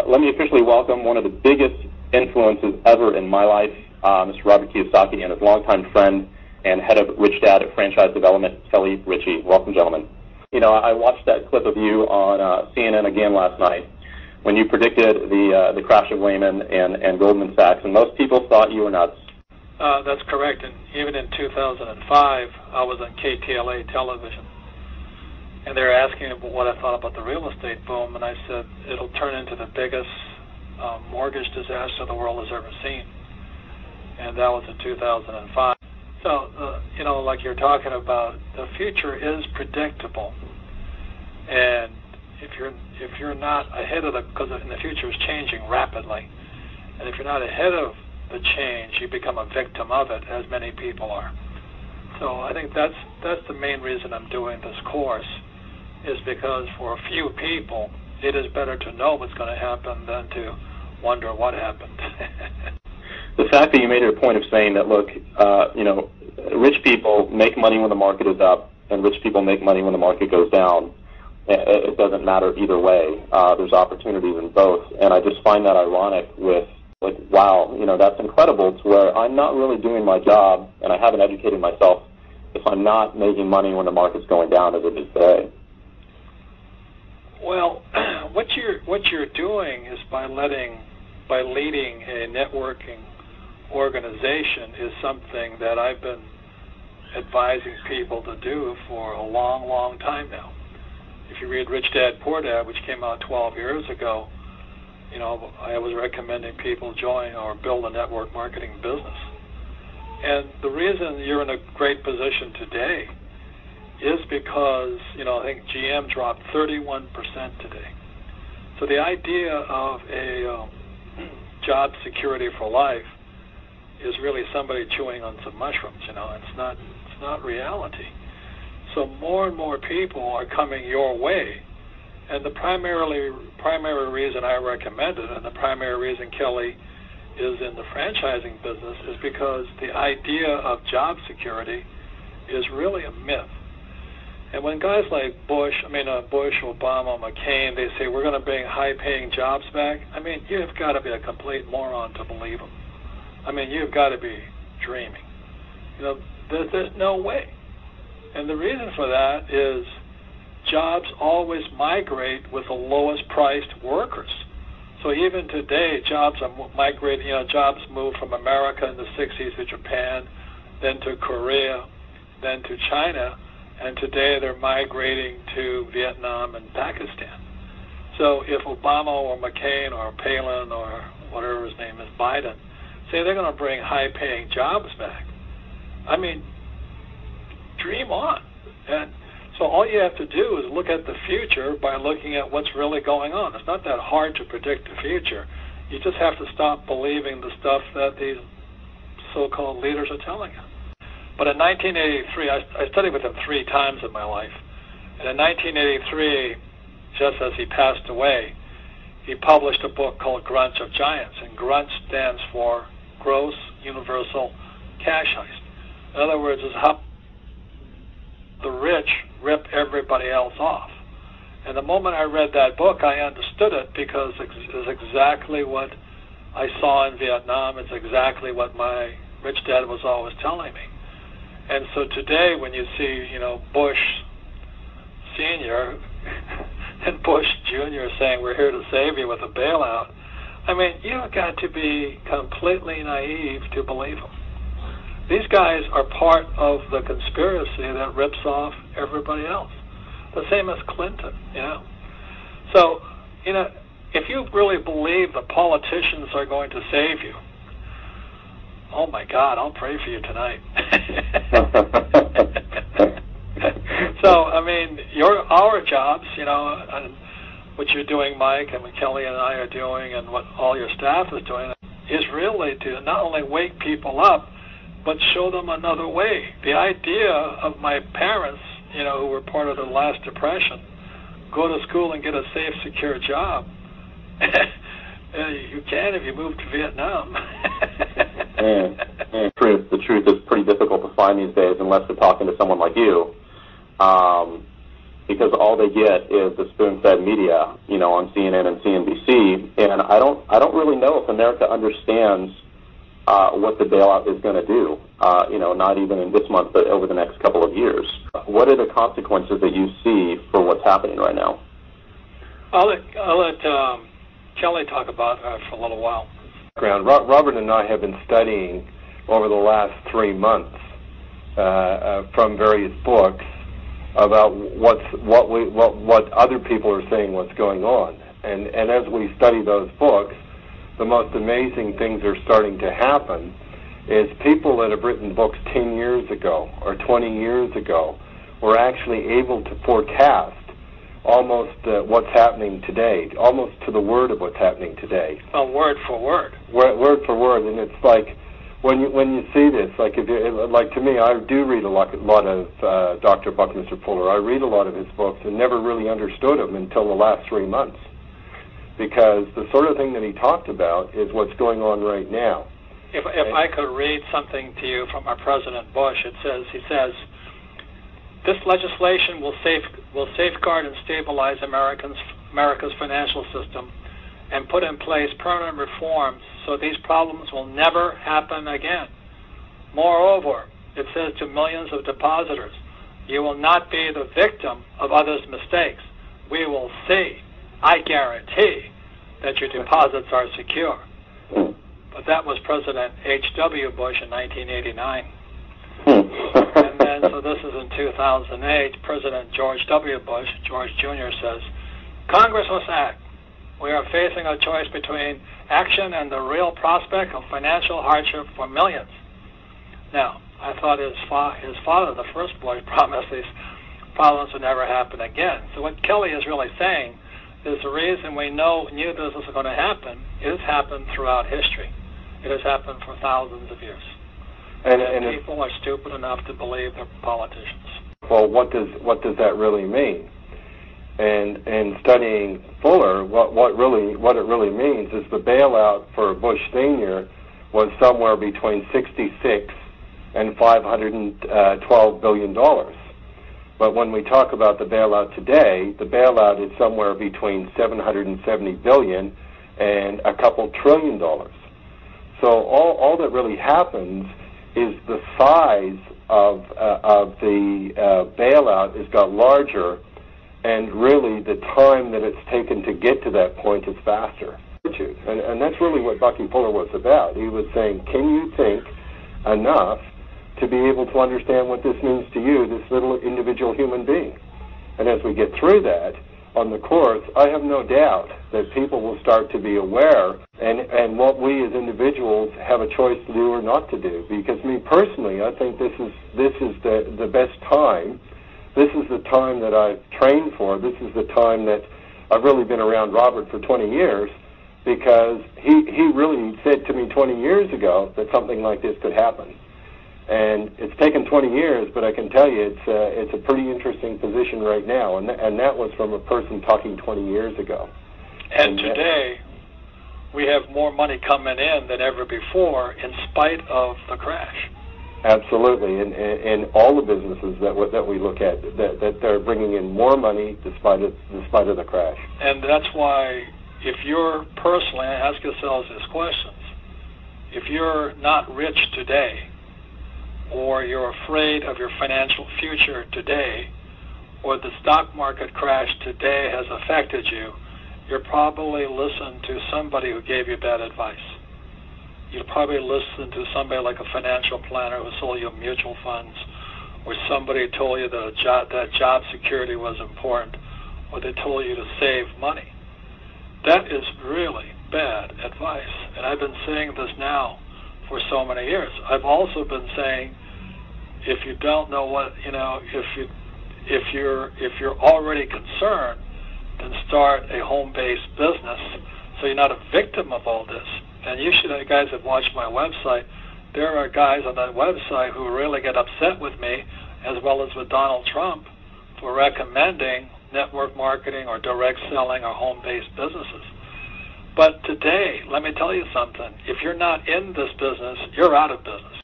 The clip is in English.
Let me officially welcome one of the biggest influences ever in my life, Mr. Robert Kiyosaki, and his longtime friend and head of Rich Dad at Franchise Development, Kelly Ritchie. Welcome, gentlemen. You know, I watched that clip of you on CNN again last night when you predicted the crash of Lehman and Goldman Sachs, and most people thought you were nuts. That's correct, and even in 2005, I was on KTLA television, and they were asking me what I thought about the real estate boom, and I said it'll turn into the biggest mortgage disaster the world has ever seen, and that was in 2005. So, you know, like you're talking about, the future is predictable, and if you're not ahead of because the future is changing rapidly, and if you're not ahead of the change, you become a victim of it, as many people are. So I think that's the main reason I'm doing this course, is because for a few people, it is better to know what's going to happen than to wonder what happened. The fact that you made it a point of saying that, look, you know, rich people make money when the market is up, and rich people make money when the market goes down. It doesn't matter either way. There's opportunities in both, and I just find that ironic with, like, wow, you know, that's incredible, to where I'm not really doing my job, and I haven't educated myself if I'm not making money when the market's going down as it is today. Well, what you're doing is by leading a networking organization is something that I've been advising people to do for a long, long time now. If you read Rich Dad, Poor Dad, which came out 12 years ago, you know, I was recommending people join or build a network marketing business. And the reason you're in a great position today is because, you know, I think GM dropped 31% today. So the idea of a job security for life is really somebody chewing on some mushrooms, you know. It's not reality. So more and more people are coming your way. And the primary reason I recommend it, and the primary reason Kelly is in the franchising business, is because the idea of job security is really a myth. And when guys like Bush, Obama, McCain, they say we're going to bring high-paying jobs back, I mean, you've got to be a complete moron to believe them. I mean, you've got to be dreaming. You know, there's no way. And the reason for that is jobs always migrate with the lowest priced workers. So even today, jobs are migrating. You know, jobs moved from America in the 60s to Japan, then to Korea, then to China, and today they're migrating to Vietnam and Pakistan. So if Obama or McCain or Palin or whatever his name is, Biden, say they're going to bring high-paying jobs back, I mean, dream on. And so all you have to do is look at the future by looking at what's really going on. It's not that hard to predict the future. You just have to stop believing the stuff that these so-called leaders are telling you. But in 1983, I studied with him 3 times in my life. And in 1983, just as he passed away, he published a book called Grunch of Giants. And Grunch stands for Gross Universal Cash Heist. In other words, it's how the rich rip everybody else off. And the moment I read that book, I understood it, because it's exactly what I saw in Vietnam. It's exactly what my rich dad was always telling me. And so today, when you see, you know, Bush Sr. and Bush Jr. saying we're here to save you with a bailout, I mean, you've got to be completely naive to believe them. These guys are part of the conspiracy that rips off everybody else. The same as Clinton, you know. So, you know, if you really believe the politicians are going to save you, oh my God, I'll pray for you tonight. So, I mean, our jobs, you know, and what you're doing, Mike, and what Kelly and I are doing, and what all your staff is doing, is really to not only wake people up, but show them another way. The idea of my parents, you know, who were part of the last Depression, go to school and get a safe, secure job. You can if you move to Vietnam. The truth is pretty difficult to find these days unless we're talking to someone like you. because all they get is the spoon-fed media, on CNN and CNBC, and I don't really know if America understands what the bailout is going to do, not even in this month, but over the next couple of years. What are the consequences that you see for what's happening right now? I'll let Kelly talk about that for a little while. Robert and I have been studying over the last 3 months from various books about what other people are saying, what's going on, and as we study those books, the most amazing things are starting to happen. Is people that have written books 10 years ago or 20 years ago were actually able to forecast almost what's happening today, almost to the word of what's happening today. Well, word for word. Word for word, and it's like when you see this, to me, I do read a lot of Dr. Buckminster Fuller. I read a lot of his books and never really understood him until the last 3 months, because the sort of thing that he talked about is what's going on right now. If I could read something to you from our President Bush, he says, this legislation will safeguard and stabilize America's financial system and put in place permanent reforms so these problems will never happen again. Moreover, it says to millions of depositors, you will not be the victim of others' mistakes. We will see, I guarantee, that your deposits are secure. But that was President H.W. Bush in 1989. And then, so this is in 2008, President George W. Bush, George Jr., says, Congress must act. We are facing a choice between action and the real prospect of financial hardship for millions. Now, I thought his father, the first Bush, promised these problems would never happen again. So what Kelly is really saying is the reason we knew this was going to happen. It has happened throughout history. It has happened for thousands of years. And people are stupid enough to believe they're politicians. Well, what does that really mean? And studying Fuller, what it really means is the bailout for Bush Sr. was somewhere between $66 and $512 billion. But when we talk about the bailout today, the bailout is somewhere between $770 billion and a couple $1 trillion. So all that really happens is the size of the bailout has got larger, and really the time that it's taken to get to that point is faster. And that's really what Bucky Fuller was about. He was saying, can you think enough to be able to understand what this means to you, this little individual human being? And as we get through that on the course, I have no doubt that people will start to be aware and what we as individuals have a choice to do or not to do. Because me personally, I think this is the best time. This is the time that I've trained for. This is the time that I've really been around Robert for 20 years, because he really said to me 20 years ago that something like this could happen. And it's taken 20 years, but I can tell you it's a pretty interesting position right now, and that was from a person talking 20 years ago. And today, we have more money coming in than ever before in spite of the crash. Absolutely, and all the businesses that we look at, that they're bringing in more money despite of the crash. And that's why, if you're personally, ask yourselves these questions. If you're not rich today, or you're afraid of your financial future today, or the stock market crash today has affected you, you'll probably listen to somebody who gave you bad advice. You'll probably listen to somebody like a financial planner who sold you mutual funds, or somebody told you that job security was important, or they told you to save money. That is really bad advice, and I've been saying this now for so many years. I've also been saying, if you don't know what, if you're already concerned, then start a home-based business so you're not a victim of all this. And you should, guys that watch my website, there are guys on that website who really get upset with me, as well as with Donald Trump, for recommending network marketing or direct selling or home-based businesses. But today, let me tell you something. If you're not in this business, you're out of business.